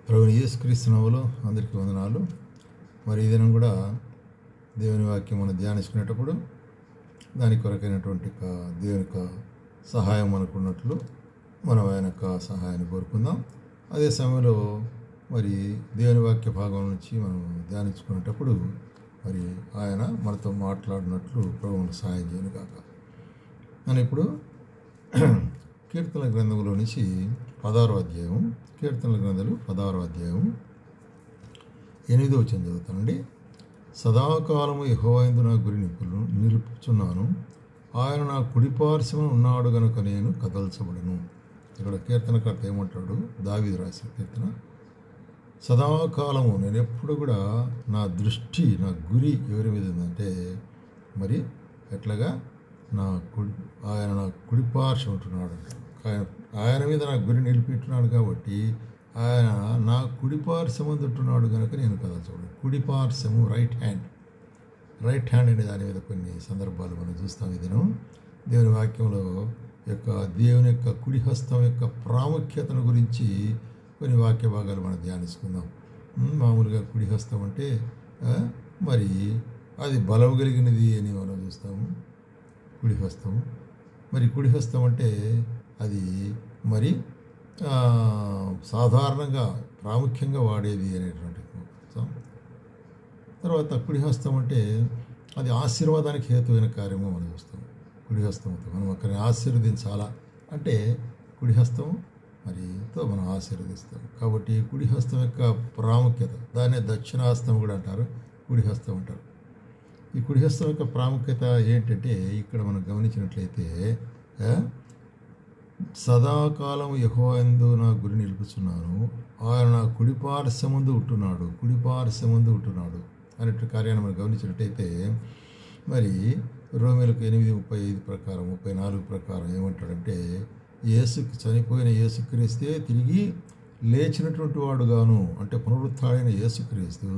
ప్రభువు యేసుక్రీస్తు నామములో అందరికీ వందనాలు. మరి ఈ దినం కూడా దేవుని వాక్యం మనం ధ్యానించుకునేటప్పుడు దాని కొరకైనటువంటి దేవుని యొక్క సహాయం మనకున్నట్లు మనం ఆయన యొక్క సహాయాన్ని కోరుకుందాం. అదే సమయంలో మరి దేవుని వాక్య భాగం నుంచి మనం ధ్యానించుకునేటప్పుడు మరి ఆయన మనతో మాట్లాడినట్లు ప్రభువును సహాయం చేయను కాక. మనం ఇప్పుడు కీర్తనల గ్రంథంలో నుంచి 16వ అధ్యాయం, కీర్తనల గ్రంథాలు 16వ అధ్యాయం 8వ వచనం చదువుతానండి. సదాకాలము యెహోవాయందు నా గురి నిలుపుచున్నాను, ఆయన నా కుడిపార్శ్వమున ఉన్నాడు గనుక నేను కదల్చబడను. ఇక్కడ కీర్తనకర్త ఏమంటాడు? దావీదు రాసిన కీర్తన. సదాకాలము నేను ఎప్పుడు కూడా నా దృష్టి, నా గురి ఎవరి మీద ఉందంటే మరి ఎట్లాగా ఆయన నా కుడిపార్శ్వం ఉంటున్నాడు. ఆయన మీద నా గురి నిలిపిట్టున్నాడు కాబట్టి ఆయన నా కుడిపార్శ్వం ఉంటున్నాడు కనుక నేను కదల్చబడను. కుడిపార్శ్వము రైట్ హ్యాండ్ అనే దాని మీద కొన్ని సందర్భాలు మనం చూస్తాం. ఈ దినం దేవుని వాక్యంలో దేవుని యొక్క కుడి హస్తం యొక్క ప్రాముఖ్యతను గురించి కొన్ని వాక్య భాగాలు మనం ధ్యానించుకుందాం. మామూలుగా కుడి హస్తం అంటే మరి అది బలం కలిగినది అని మనం చూస్తాము. కుడి హస్తం కుడి హస్తం అంటే అది మరి సాధారణంగా ప్రాముఖ్యంగా వాడేది అనేటువంటి. తర్వాత కుడి హస్తం అంటే అది ఆశీర్వాదానికి హేతువైన కార్యము మనం చూస్తాం. కుడి హస్తంతో మనం ఒకరిని ఆశీర్వదించాలా అంటే కుడి హస్తం మరితో మనం ఆశీర్వదిస్తాం. కాబట్టి కుడి హస్తం యొక్క ప్రాముఖ్యత, దాన్నే దక్షిణాస్తం కూడా అంటారు, కుడి హస్తం అంటారు. ఈ కుడి హస్తం యొక్క ప్రాముఖ్యత ఏంటంటే ఇక్కడ మనం గమనించినట్లయితే సదాకాలం యెహోవాయందు నా గురి నిలుపుచున్నాను, ఆయన నా కుడిపార్శ్వమందు ఉంటున్నాడు అనేటువంటి కార్యాన్ని మనం గమనించినట్టయితే మరి రోమీయులకు 8:35 ప్రకారం 34 ప్రకారం ఏమంటాడంటే చనిపోయిన యేసుక్రీస్తే తిరిగి లేచినటువంటి వాడుగాను, అంటే పునరుత్థానైన యేసుక్రీస్తు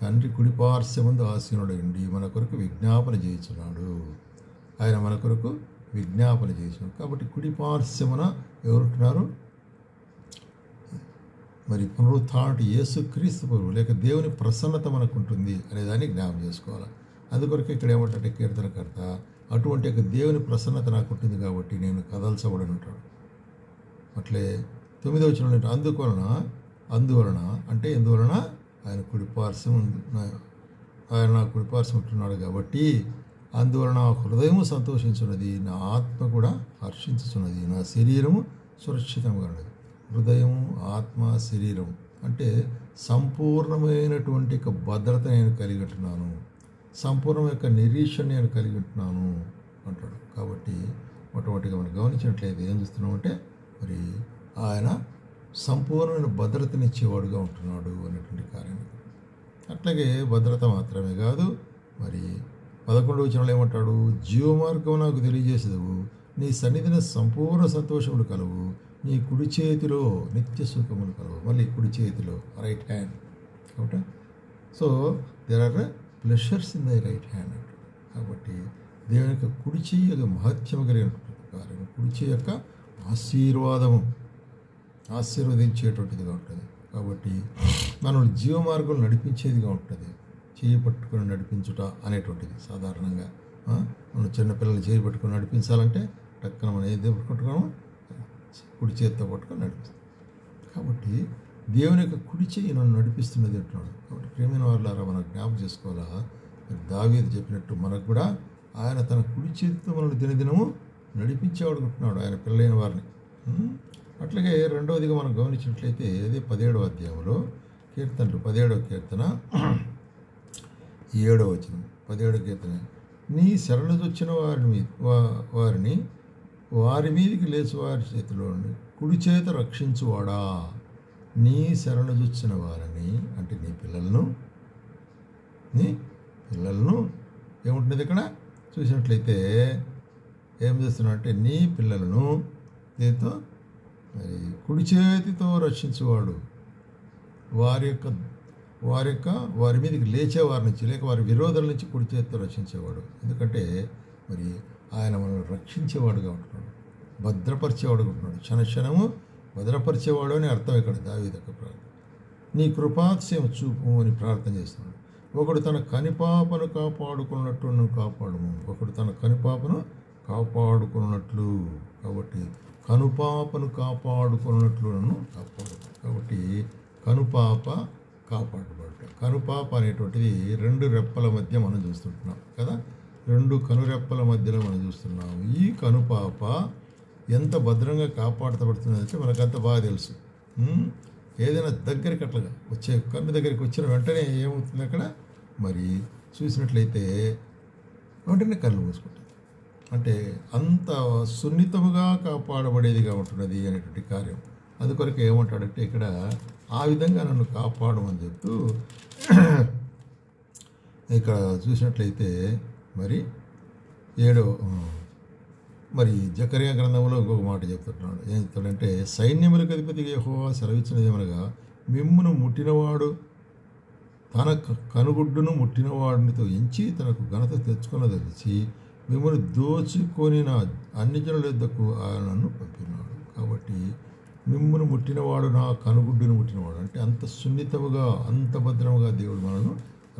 తండ్రి కుడిపార్శ్వమందు ఆసీనుడైండి మన కొరకు విజ్ఞాపన చేయుచున్నాడు. ఆయన మన కొరకు విజ్ఞాపన చేసినాడు. కాబట్టి కుడిపార్శ్వమున ఎవరుంటున్నారు? మరి పునరుత్థానం యేసుక్రీస్తు ప్రభువు లేక దేవుని ప్రసన్నత మనకు ఉంటుంది అనేదాన్ని జ్ఞాపం చేసుకోవాలి. అందుకొరకు ఇక్కడ ఏమంటే కీర్తనకర్త అటువంటి దేవుని ప్రసన్నత నాకు ఉంటుంది కాబట్టి నేను కదల్చబడను అంటాడు. అట్లే 9వ వచనంలో అందువలన అంటే ఎందువలన ఆయన నా కుడిపార్శ్వం ఉంటున్నాడు కాబట్టి అందువలన నా హృదయము సంతోషించున్నది, నా ఆత్మ కూడా హర్షించుచున్నది, నా శరీరము సురక్షితంగా ఉన్నది. హృదయము, ఆత్మ, శరీరం అంటే సంపూర్ణమైనటువంటి భద్రత నేను కలిగి ఉంటున్నాను, సంపూర్ణ యొక్క నిరీక్షణ నేను కలిగి ఉంటున్నాను అంటాడు. కాబట్టి మొట్టమొదటిగా మనం గమనించినట్లయితే ఏం చూస్తున్నామంటే మరి ఆయన సంపూర్ణమైన భద్రతనిచ్చేవాడుగా ఉంటున్నాడు అనేటువంటి కార్యం. అట్లాగే భద్రత మాత్రమే కాదు, మరి 11వ వచనంలో ఏమంటాడు? జీవమార్గం నాకు తెలియజేసేదవు, నీ సన్నిధిని సంపూర్ణ సంతోషములు కలవు, నీ కుడి చేతిలో నిత్య సుఖములు కలవు. మళ్ళీ కుడి చేతిలో రైట్ హ్యాండ్ కాబట్టి there are pleasures in thy right hand అంటాడు. కాబట్టి దేవుని యొక్క కుడి చెయ్యి యొక్క మహత్యం కలిగినటువంటి కార్యం, కుడి చెయ్యి యొక్క ఆశీర్వదించేటువంటిదిగా ఉంటుంది. కాబట్టి మనల్ని జీవమార్గం నడిపించేదిగా ఉంటుంది. చేయి పట్టుకొని నడిపించుట అనేటువంటిది సాధారణంగా మనం చిన్నపిల్లలు చేయి పట్టుకొని నడిపించాలంటే టక్కన మనం ఏది పట్టుకుంటున్నామో కుడి చేతితో పట్టుకొని నడిపిస్తాం. కాబట్టి దేవుని యొక్క కుడి చేయి నన్ను నడిపిస్తున్నది అంటున్నాడు. కాబట్టి ప్రేమైన వాళ్ళారా మనం జ్ఞాపకం చేసుకోవాలా? దావీదు చెప్పినట్టు మనకు కూడా ఆయన తన కుడి చేతితో మనల్ని దినదినము నడిపించేవాడుకుంటున్నాడు ఆయన పిల్లలైన వారిని. అట్లాగే రెండవదిగా మనం గమనించినట్లయితే అదే 17వ అధ్యాయంలో కీర్తనలు 17వ కీర్తన 7వ వచనం. 17వ కీర్తన, నీ శరణుజొచ్చిన వారిని వారి మీదికి లేచి వారి చేతిలో కుడి చేత రక్షించువాడా. నీ శరణుజొచ్చిన వారిని అంటే నీ పిల్లలను ఏముంటుంది ఇక్కడ చూసినట్లయితే ఏం చేస్తున్నావు అంటే నీ పిల్లలను దీంతో కుడి చేతితో రక్షించేవాడు, వారి మీదకి లేచేవారి నుంచి లేక వారి విరోధుల నుంచి కుడి చేతితో రక్షించేవాడు. ఎందుకంటే మరి ఆయన మనల్ని రక్షించేవాడుగా ఉంటున్నాడు, భద్రపరిచేవాడుగా ఉంటున్నాడు. క్షణము భద్రపరిచేవాడు అని అర్థం ఇక్కడ దావీదు యొక్క ప్రార్థన. నీ కృపాతిశయం చూపు అని ప్రార్థన చేస్తున్నాడు. ఒకడు తన కనిపాపను కాపాడుకున్నట్టు నువ్వు కాపాడము. ఒకడు తన కనిపాపను కాపాడుకున్నట్లు, కాబట్టి కనుపాపను కాపాడుకున్నట్లు నన్ను కాపాడు. కాబట్టి కనుపాప కాపాడబడట. కనుపాప అనేటువంటిది 2 రెప్పల మధ్య మనం చూస్తుంటున్నాం కదా, 2 కనురెప్పల మధ్యలో మనం చూస్తున్నాం. ఈ కనుపాప ఎంత భద్రంగా కాపాడబడుతుందంటే మనకంత బాగా తెలుసు. ఏదైనా దగ్గరికి అట్లాగా వచ్చే కన్ను దగ్గరికి వచ్చిన వెంటనే ఏమవుతుంది అక్కడ, మరి చూసినట్లయితే వెంటనే కళ్ళు మూసుకుంటుంది. అంటే అంత సున్నితముగా కాపాడబడేదిగా ఉంటున్నది అనేటువంటి కార్యం. అందుకొరకు ఏమంటాడంటే ఇక్కడ ఆ విధంగా నన్ను కాపాడమని చెప్తూ ఇక్కడ చూసినట్లయితే మరి 7వ మరి జకర్యా గ్రంథంలో ఇంకొక మాట చెప్తున్నాడు. ఏం చెప్తాడంటే, సైన్యములకు అధిపతి యెహోవా సెలవిచ్చినది ఏమనగా, మిమ్మును ముట్టినవాడు తన కనుగుడ్డును ముట్టినవాడినితో ఎంచి తనకు ఘనత తెచ్చుకున్నదలిచి మిమ్మల్ని దోచుకొనిన అన్ని జనుల యొద్దకు ఆయన నన్ను పంపినాడు. కాబట్టి మిమ్మును ముట్టినవాడు నా కనుగుడ్డును ముట్టినవాడు అంటే అంత సున్నితముగా అంత భద్రముగా దేవుడు మనను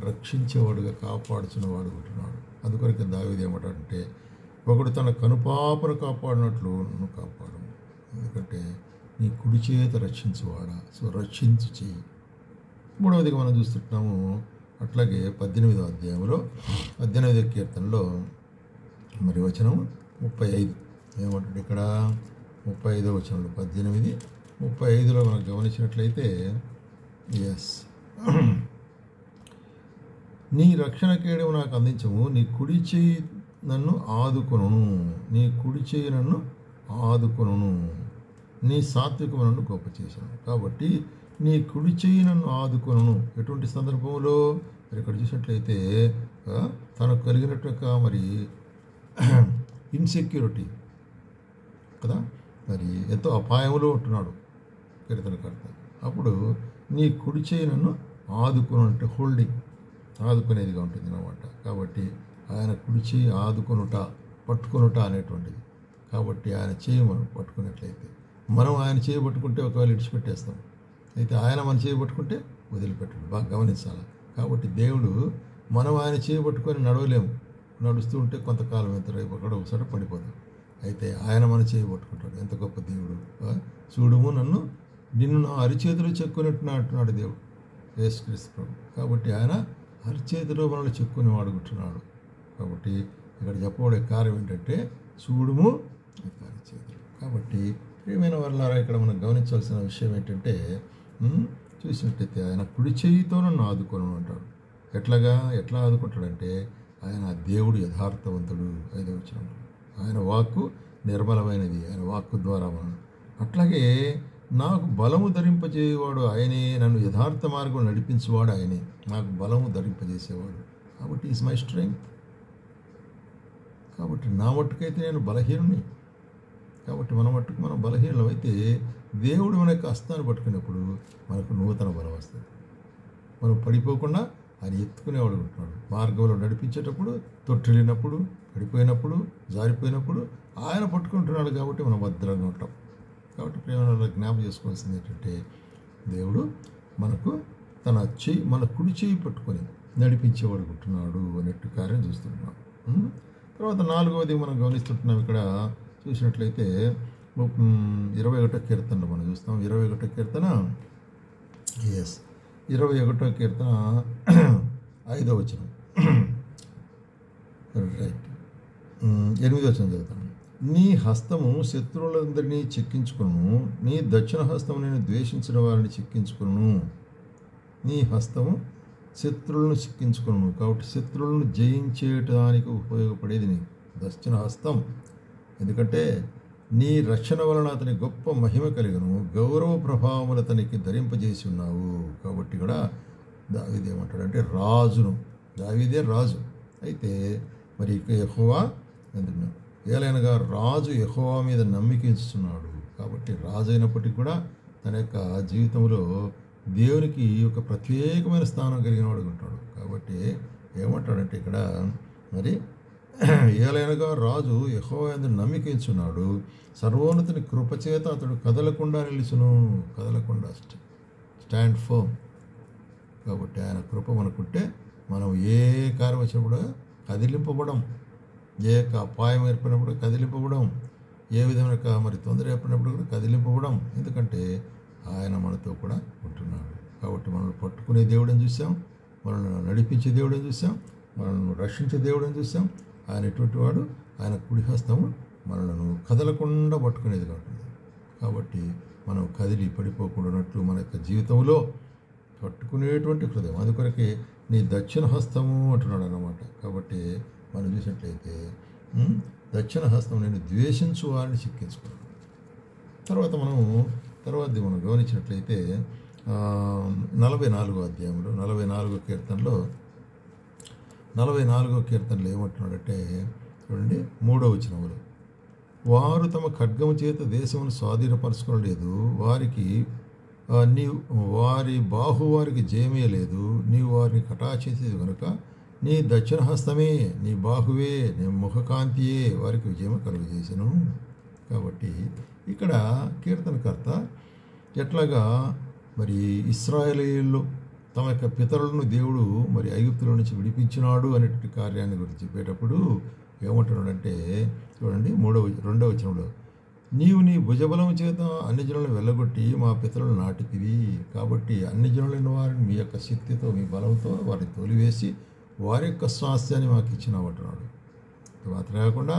రక్షించేవాడుగా కాపాడుచున్నవాడు ఉంటున్నాడు. అందుకొరకు దావీదు ఏమంటాడంటే, ఒకడు తన కనుపాపను కాపాడినట్లు నన్ను కాపాడు, ఎందుకంటే నీ కుడి చేత రక్షించువాడా. సో రక్షించు చెయ్యి. 3వదిగా మనం చూస్తుంటున్నాము. అట్లాగే 18వ అధ్యాయంలో 18వ కీర్తనలో మరి వచనం 35 ఏమంటాడు ఇక్కడ, 35వ వచనంలో 18, 35లో మనం గమనించినట్లయితే, నీ రక్షణ కేడము నాకు అందించము, నీ కుడి చేయి నన్ను ఆదుకొనును, నీ కుడి చేయి నన్ను ఆదుకొనును, నీ సాత్వికము నన్ను గొప్ప చేశాను. కాబట్టి నీ కుడి చేయి నన్ను ఆదుకొనును ఎటువంటి సందర్భంలో, మరి ఇక్కడ చూసినట్లయితే తనకు కలిగినట్టుగా మరి ఇన్సెక్యూరిటీ కదా, మరి ఎంతో అపాయంలో ఉంటున్నాడు కీర్తనకర్త. అప్పుడు నీ కుడి చేయి నన్ను ఆదుకొను అంటే హోల్డింగ్, ఆదుకునేదిగా ఉంటుంది అన్నమాట. కాబట్టి ఆయన కుడి చేయి ఆదుకొనుట, పట్టుకొనుట అనేటువంటిది. కాబట్టి ఆయన చేయి మనం పట్టుకున్నట్లయితే, మనం ఆయన చేయి పట్టుకుంటే ఒకవేళ ఇడిచిపెట్టేస్తాం, అయితే ఆయన మన చేయి పట్టుకుంటే వదిలిపెట్టడు. బాగా గమనించాలి. కాబట్టి దేవుడు మనం ఆయన చేయి పట్టుకొని నడవలేము, నడుస్తూ ఉంటే కొంతకాలం ఎంత రేపు అక్కడ ఒకసారి పడిపోతాం. అయితే ఆయన మన చేయి పట్టుకుంటాడు. ఎంత గొప్ప దేవుడు. చూడుము నిన్ను నా అరిచేతిలో చెక్కున్నట్టు అంటున్నాడు దేవుడు యేసుక్రీస్తు ప్రభు. కాబట్టి ఆయన అరిచేతిలో మనల్ని చెక్కుని వాడుకుంటున్నాడు. కాబట్టి ఇక్కడ చెప్పబడే కార్యం ఏంటంటే చూడుము అరిచేతులు. కాబట్టి ప్రియమైన వాళ్ళారా, ఇక్కడ మనం గమనించాల్సిన విషయం ఏంటంటే, చూసినట్టయితే ఆయన కుడి చేయితో నన్ను ఆదుకోను అంటాడు. ఎట్లా ఆదుకుంటాడంటే, ఆయన దేవుడు యథార్థవంతుడు. 5వ వచనం, ఆయన వాక్కు నిర్మలమైనది, ఆయన వాక్కు ద్వారా మనం. అట్లాగే నాకు బలము ధరింపజేయవాడు ఆయనే, నన్ను యథార్థ మార్గం నడిపించేవాడు ఆయనే, నాకు బలము ధరింపజేసేవాడు. కాబట్టి ఈజ్ మై స్ట్రెంగ్త్. కాబట్టి నా మట్టుకైతే నేను బలహీనుని. కాబట్టి మన మట్టుకు మనం బలహీనం అయితే దేవుడు మన యొక్క హస్తాన్ని పట్టుకున్నప్పుడు మనకు నూతన బలం వస్తుంది. మనం పడిపోకుండా ఆయన ఎత్తుకునేవాడు ఉంటున్నాడు. మార్గంలో నడిపించేటప్పుడు, తొట్టిల్లినప్పుడు, పడిపోయినప్పుడు, జారిపోయినప్పుడు ఆయన పట్టుకుంటున్నాడు. కాబట్టి మనం భద్రంగా ఉంటాం. కాబట్టి ప్రేమ జ్ఞాపకం చేసుకోవాల్సింది ఏంటంటే, దేవుడు మనకు మన కుడి చేయి పట్టుకొని నడిపించేవాడు ఉంటున్నాడు అనేట్టు కార్యం చూస్తున్నాం. తర్వాత 4వది మనం గమనిస్తుంటున్నాం. ఇక్కడ చూసినట్లయితే 21వ కీర్తనలో మనం చూస్తాం. 21వ కీర్తన 21వ కీర్తన 5వ వచనం, రైట్, 8వ వచనం చదువుతాను. నీ హస్తము శత్రువులందరినీ చెక్కించుకును, నీ దక్షిణ హస్తము నేను ద్వేషించిన వారిని చెక్కించుకును. నీ హస్తము శత్రువులను చిక్కించుకును. కాబట్టి శత్రువులను జయించేయటానికి ఉపయోగపడేది నీ దక్షిణ హస్తం. ఎందుకంటే నీ రక్షణ వలన అతని గొప్ప మహిమ కలిగను, గౌరవ ప్రభావములు అతనికి ధరింపజేసి ఉన్నావు. కాబట్టి కూడా దావీదు ఏమంటాడంటే దావీదే రాజు. అయితే మరి యెహోవా ఎందుకు ఏలైనగా రాజు యెహోవా మీద నమ్మిక ఉంచుతున్నాడు. కాబట్టి రాజు అయినప్పటికీ కూడా తన యొక్క జీవితంలో దేవునికి ఒక ప్రత్యేకమైన స్థానం కలిగిన వాడు ఉంటాడు. కాబట్టి ఏమంటాడంటే ఇక్కడ మరి ఏలైనగా రాజు యెహోవా యందు నమ్మిక ఉంచున్నాడు, సర్వోన్నతుని కృపచేత అతడు కదలకుండా నిలుచును. కదలకుండా స్టాండ్ ఫర్మ్. కాబట్టి ఆయన కృప మనకుంటే మనం ఏ కార్యం వచ్చినప్పుడు కదిలింపబడం, ఏ అపాయం ఏర్పడినప్పుడు కదిలింపబడం, ఏ విధమైన మరి తొందర ఏర్పడినప్పుడు కూడా కదిలింపబడం. ఎందుకంటే ఆయన మనతో కూడా ఉంటున్నాడు. కాబట్టి మనల్ని పట్టుకునే దేవుడని చూసాం, మనల్ని నడిపించే దేవుడని చూసాం, మనల్ని రక్షించే దేవుడని చూసాం. ఆయన ఎటువంటి వాడు, ఆయన కుడి హస్తము మనలను కదలకుండా పట్టుకునేదిగా ఉంటుంది. కాబట్టి మనం కదిలి పడిపోకుండానట్లు మన యొక్క జీవితంలో పట్టుకునేటువంటి హృదయం, అందుకొరకే నీ దక్షిణ హస్తము అంటున్నాడు అన్నమాట. కాబట్టి మనం చూసినట్లయితే దక్షిణ హస్తం నేను ద్వేషించు వారిని చిక్కించుకున్నాను. తర్వాత మనం గమనించినట్లయితే 44వ అధ్యాయంలో 44వ కీర్తనలో ఏమంటున్నాడంటే చూడండి, 3వ వచనములో, వారు తమ ఖడ్గము చేత దేశమును స్వాధీనపరచుకోలేదు, వారి బాహు వారికి జయమే లేదు, నీవు వారిని కటాక్షించేది కనుక నీ దక్షిణ హస్తమే, నీ బాహువే, నీ ముఖకాంతియే వారికి విజయం కలుగజేసెను. కాబట్టి ఇక్కడ కీర్తనకర్త ఎట్లాగా మరి ఇశ్రాయేలీయులు తమ యొక్క పితరులను దేవుడు మరి ఐగుప్తుల నుంచి విడిపించినాడు అనేటువంటి కార్యాన్ని గురించి చెప్పేటప్పుడు ఏమంటున్నాడంటే చూడండి, 2వ వచనంలో, నీవు నీ భుజబలం చేత అన్ని జనులను వెళ్ళగొట్టి మా పితరులను నాటితివి, కాబట్టి అన్ని జనులైన వారిని మీ యొక్క శక్తితో మీ బలంతో వారిని తోలివేసి వారి యొక్క స్వాస్థ్యాన్ని మాకు ఇచ్చినామంటున్నాడు. మాత్రమే కాకుండా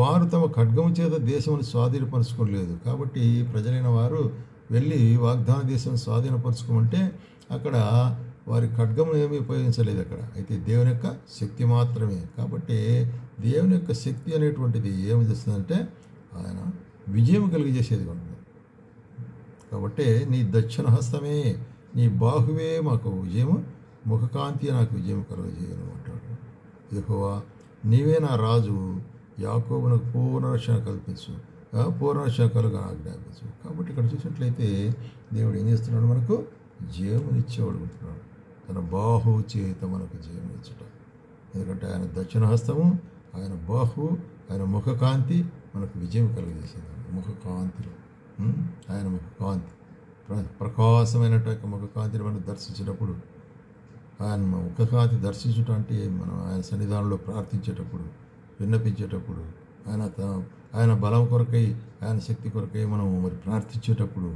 వారు తమ ఖడ్గము చేత దేశమును స్వాధీనపరచుకోలేదు. కాబట్టి ప్రజలైన వారు వెళ్ళి వాగ్దాన దేశం స్వాధీనపరచుకోమంటే అక్కడ వారి ఖడ్గమును ఏమీ ఉపయోగించలేదు అక్కడ, అయితే దేవుని యొక్క శక్తి మాత్రమే. కాబట్టి దేవుని యొక్క శక్తి అనేటువంటిది ఏమి చేస్తుందంటే ఆయన విజయం కలిగజేసేది ఉంటుంది. కాబట్టి నీ దక్షిణ హస్తమే, నీ బాహువే మాకు విజయము, ముఖకాంతి నాకు విజయం కలుగజేయను అంటాడు. యెహోవా నీవే నా రాజు, యాకోబునకు పూర్ణరక్షణ కల్పించు, పూర్ణరక్షణ కలుగా ఆజ్ఞాపించు. కాబట్టి ఇక్కడ చూసినట్లయితే దేవుడు ఏం చేస్తున్నాడు, మనకు జయమునిచ్చేవాడు ఉంటున్నాడు. తన బాహు చేత మనకు జయమునిచ్చుట. ఎందుకంటే ఆయన దక్షిణ హస్తము, ఆయన బాహు, ఆయన ముఖకాంతి మనకు విజయం కలుగజేసింది. ముఖకాంతిలో ఆయన ముఖకాంతి ప్రకాశమైనటువంటి ముఖకాంతిని మనం దర్శించేటప్పుడు, ఆయన ముఖకాంతి దర్శించుట అంటే మనం ఆయన సన్నిధానంలో ప్రార్థించేటప్పుడు, విన్నపించేటప్పుడు, ఆయన బలం కొరకై, ఆయన శక్తి కొరకై మనం మరి ప్రార్థించేటప్పుడు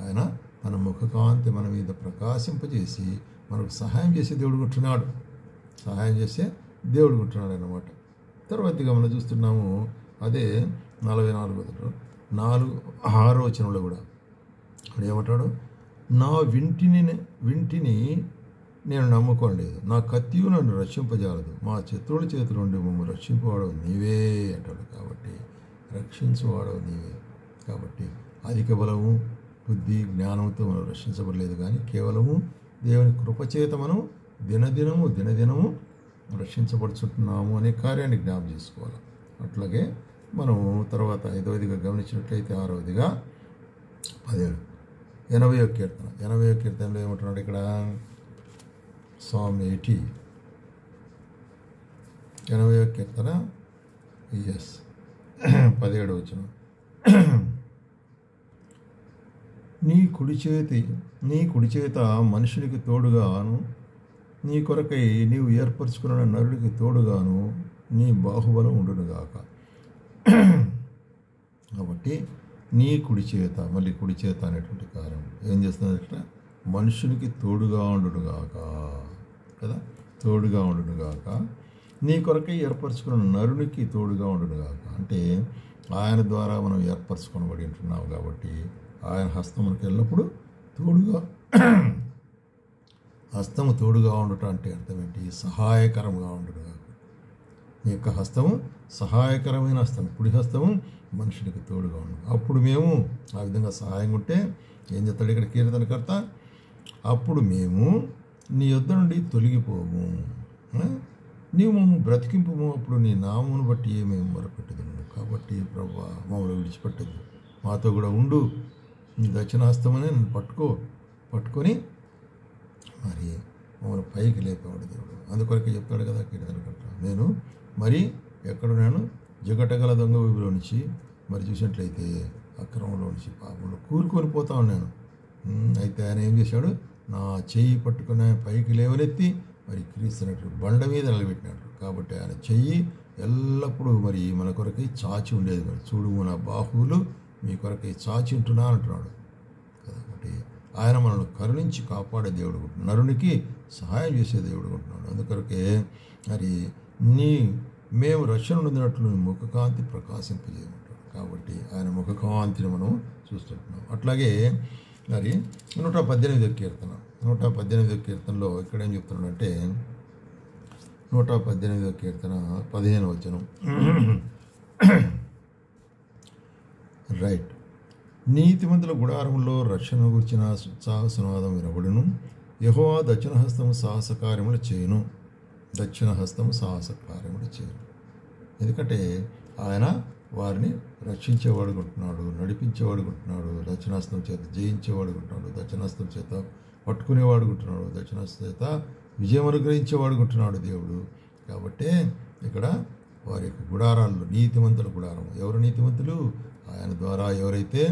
ఆయన తన ముఖకాంతి మన మీద ప్రకాశింపజేసి మనకు సహాయం చేసే దేవుడు ఉంటున్నాడు, అన్నమాట. తర్వాతగా మనం చూస్తున్నాము అదే 44వ 6వ వచనంలో కూడా అక్కడ ఏమంటాడు, నా వింటిని నేను నమ్ముకోలేదు, నా కత్తియు నన్ను రక్షింపజాలదు, మా శత్రువుల చేతుల నుండి మమ్మల్ని రక్షింపవాడవు నీవే అంటాడు. కాబట్టి రక్షించువాడవు నీవే. కాబట్టి అధిక బలము, బుద్ధి, జ్ఞానంతో మనం రక్షించబడలేదు, కానీ కేవలము దేవుని కృపచేత మనం దినదినము రక్షించబడుచుంటున్నాము అనే కార్యాన్ని జ్ఞాపకం చేసుకోవాలి. అట్లాగే మనం తర్వాత 5వదిగా గమనించినట్లయితే 6వదిగా 80వ కీర్తనలో ఏమంటున్నాడు ఇక్కడ, Psalm 80 80వ కీర్తన 17వ వచనం, నీ కుడి చేత మనుషునికి తోడుగాను, నీ కొరకై నీవు ఏర్పరచుకున్న నరుడికి తోడుగాను నీ బాహుబలం ఉండునుగాక. కాబట్టి నీ కుడి చేత, మళ్ళీ కుడి చేత అనేటువంటి కార్యం ఏం చేస్తుందంటే మనుషునికి తోడుగా ఉండునుగాక కదా, తోడుగా ఉండునుగాక, నీ కొరకై ఏర్పరచుకున్న నరునికి తోడుగా ఉండునుగాక. అంటే ఆయన ద్వారా మనం ఏర్పరచుకొనబడి ఉంటున్నాం కాబట్టి ఆయన హస్తం మనకు ఎల్లప్పుడూ హస్తము తోడుగా ఉండటం అంటే అర్థం ఏంటి, సహాయకరంగా ఉండునుగాక. నీ యొక్క హస్తము సహాయకరమైన హస్తం, కుడి హస్తము మనుషునికి తోడుగా ఉండు. అప్పుడు మేము ఆ విధంగా సహాయంగా ఉంటే ఏం చెప్తాడు ఇక్కడ కీర్తనకర్త, అప్పుడు మేము నీ యొద్ద నుండి తొలగిపోము, నీవు మమ్మల్ని బ్రతికింపుము, అప్పుడు నీ నామమును బట్టి మేము మొరపెట్టుదుము. కాబట్టి ప్రభువా మమ్మల్ని విడిచిపెట్టదు, మాతో కూడా ఉండు, నీ దక్షిణ హస్తమని నన్ను పట్టుకొని మరి మమ్మల్ని పైకి లేపేవాడు దేవుడు. అందుకొరకే చెప్తాడు కదా కీర్తనకర్త, నేను మరి ఎక్కడున్నాను, జగటగల దొంగ ఊబిలో నుంచి మరి చూసినట్లయితే అక్రమంలో నుంచి పాపంలో కూరుకొని పోతా ఉన్నాను, అయితే ఆయన ఏం చేశాడు, నా చెయ్యి పట్టుకుని పైకి లేవనెత్తి మరి క్రీస్తున్నట్టు బండ మీద నిలబెట్టినట్టు. కాబట్టి ఆయన చెయ్యి ఎల్లప్పుడూ మరి మన కొరకై చాచి ఉండేది. మరి చూడుము నా బాహువులు మీ కొరకై చాచి ఉంటున్నా అంటున్నాడు. కాబట్టి ఆయన మనల్ని కరుణించి కాపాడే దేవుడు, నరునికి సహాయం చేసే దేవుడు ఉంటున్నాడు. అందుకొరకే మరి మేము రక్షణ పొందినట్లు ముఖకాంతి ప్రకాశింపజేయమంటాడు. కాబట్టి ఆయన ముఖకాంతిని మనం చూస్తుంటున్నాం. అట్లాగే మరి 118వ కీర్తన 118వ కీర్తనలో ఇక్కడ ఏం చెప్తున్నాడంటే 118వ కీర్తన 15వ వచనం రైట్. నీతిమంతుల గుడారంలో రక్షణ గురించిన ఉత్సాహసునాదం వినబడును. యెహోవా దక్షిణహస్తము సాహస కార్యములు చేయును. దక్షిణహస్తము సాహస కార్యములు చేయును. ఎందుకంటే ఆయన వారిని రక్షించేవాడు ఉంటున్నాడు, నడిపించేవాడు ఉంటున్నాడు, దక్షిణాస్తం చేత జయించేవాడు ఉంటున్నాడు, దక్షిణాస్తం చేత పట్టుకునేవాడు ఉంటున్నాడు, దక్షిణాస్తం చేత విజయం అనుగ్రహించేవాడు ఉంటున్నాడు దేవుడు. కాబట్టి ఇక్కడ వారి యొక్క గుడారాల్లో నీతిమంతుల గుడారం. ఎవరు నీతిమంతులు? ఆయన ద్వారా ఎవరైతే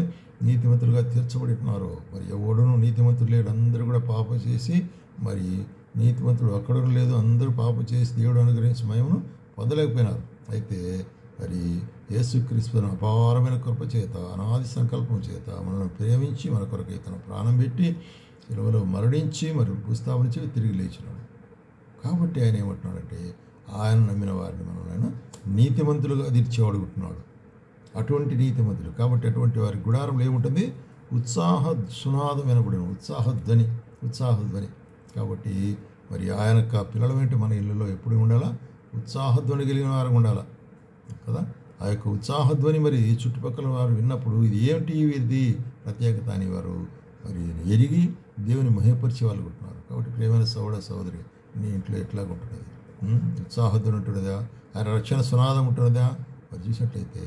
నీతిమంతులుగా తీర్చబడుతున్నారో. మరి ఎవడును నీతిమంతులు లేడు, అందరూ కూడా పాపం చేసి మరి నీతిమంతుడు అక్కడ లేదు, అందరూ పాపం చేసి దేవుడు అనుగ్రహించి మహిమను పొందలేకపోయినారు. అయితే మరి యేసుక్రీస్తు అపారమైన కృప చేత అనాది సంకల్పం చేత మనల్ని ప్రేమించి మన కొరకై తన ప్రాణం పెట్టి శిలువలో మరణించి మరి భూస్థాపించి తిరిగి లేచినాడు. కాబట్టి ఆయన ఏమంటున్నాడంటే ఆయన నమ్మిన వారిని మనల్ని నీతిమంతులుగా తీర్చేవాడుకుంటున్నాడు. అటువంటి నీతిమంతులు. కాబట్టి అటువంటి వారి గుడారంలో ఏముంటుంది? ఉత్సాహ సునాదం వినబడిన ఉత్సాహధ్వని. కాబట్టి మరి ఆయన పిల్లల వెంట మన ఇళ్ళలో ఎప్పుడు ఉండాలా? ఉత్సాహధ్వని కలిగిన వారు ఉండాలా కదా. ఆ యొక్క ఉత్సాహధ్వని మరి చుట్టుపక్కల వారు విన్నప్పుడు ఇది ఏమిటి, వీరిది ప్రత్యేకత అని వారు మరి ఎరిగి దేవుని మహిమపరిచే వాళ్ళు ఉంటున్నారు. కాబట్టి ప్రియమైన సోదరి నీ ఇంట్లో ఎట్లాగ ఉంటున్నది? ఉత్సాహధ్వని ఉంటున్నదా? ఆయన రక్షణ సునాదం ఉంటున్నదా? మరి చూసినట్లయితే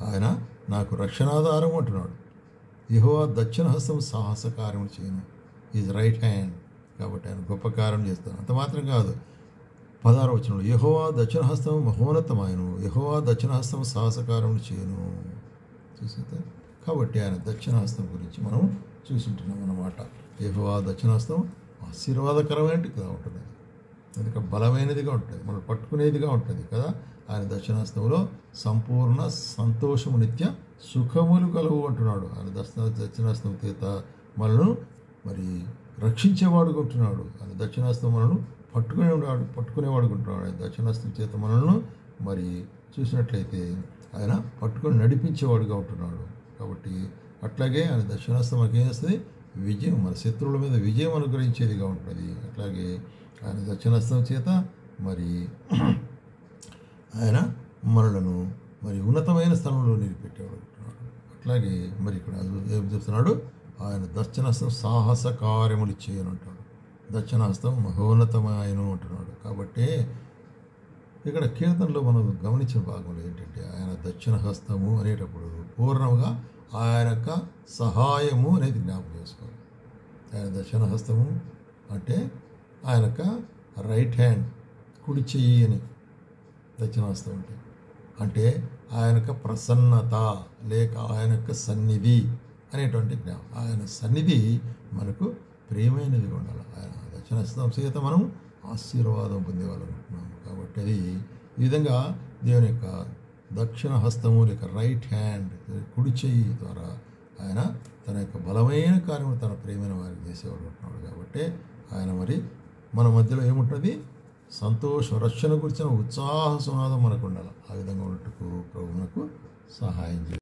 ఆయన నాకు రక్షణాధారం అంటున్నాడు. యెహోవా దక్షిణహస్తం సాహస కార్యములు చేయను. Is right hand. కాబట్టి ఆయన గొప్ప కార్యం చేస్తాను. అంత మాత్రం కాదు, 16వ వచనంలో యెహోవా దక్షిణహస్తం మహోన్నతమాయను, యెహోవా దక్షిణహస్తం సాహసకారములు చేయను. చూసిందా? కాబట్టి ఆయన దక్షిణహస్తం గురించి మనం చూసుంటున్నాం అన్నమాట. యెహోవా దక్షిణహస్తం ఆశీర్వాదకరమైనదిగా ఉంటుంది, ఎందుకంటే బలమైనదిగా ఉంటుంది, మనం పట్టుకునేదిగా ఉంటుంది కదా. ఆయన దక్షిణహస్తంలో సంపూర్ణ సంతోషము నిత్య సుఖములు కలుగు అంటున్నాడు. ఆయన దక్షిణహస్తం చేత మనను మరి రక్షించేవాడు ఉంటున్నాడు. ఆయన దక్షిణహస్తం మనను పట్టుకునేవాడు ఉంటున్నాడు. ఆయన దక్షిణహస్తం చేత మనలను మరి చూసినట్లయితే ఆయన పట్టుకొని నడిపించేవాడుగా ఉంటున్నాడు. కాబట్టి అట్లాగే ఆయన దక్షిణహస్తం మనకి ఏం చేస్తుంది? విజయం, మన శత్రువుల మీద విజయం అనుగ్రహించేదిగా ఉంటుంది. అట్లాగే ఆయన దక్షిణహస్తం చేత మరి ఆయన మనలను మరి ఉన్నతమైన స్థలంలో నిలిపెట్టేవాడు ఉంటున్నాడు. అట్లాగే మరి ఇక్కడ ఏం చెప్తున్నాడు? ఆయన దక్షిణహస్తం సాహస కార్యములు చేయనంటాడు. దక్షిణహస్తం మహోన్నతమాయను అంటున్నాడు. కాబట్టి ఇక్కడ కీర్తనలో మనం గమనించిన భాగంలో ఏంటంటే ఆయన దక్షిణహస్తము అనేటప్పుడు పూర్ణంగా ఆయన యొక్క సహాయము అనేది జ్ఞాపకం చేసుకోవాలి. ఆయన దక్షిణహస్తము అంటే ఆయన యొక్క రైట్ హ్యాండ్, కుడి చెయ్యి అని దక్షిణహస్తం అంటే ఆయన యొక్క ప్రసన్నత లేక ఆయన యొక్క సన్నిధి అనేటువంటి జ్ఞాపకం. ఆయన సన్నిధి మనకు ప్రియమైనదిగా ఉండాలి. ఆయన దక్షిణహస్తం చేత మనం ఆశీర్వాదం పొందేవాళ్ళం ఉంటున్నాము. కాబట్టి అది ఈ విధంగా దేవుని యొక్క దక్షిణ హస్తము లేక రైట్ హ్యాండ్, కుడి చెయ్యి ద్వారా ఆయన తన యొక్క బలమైన కార్యము తన ప్రియమైన వారికి చేసేవాడు ఉంటున్నాడు. కాబట్టి ఆయన మరి మన మధ్యలో ఏముంటుంది? సంతోషం, రక్షణ గురించిన ఉత్సాహ సునాదం మనకు ఉండాలి. ఆ విధంగా ఉన్నట్టుకు ప్రభు మనకు సహాయం చేయాలి.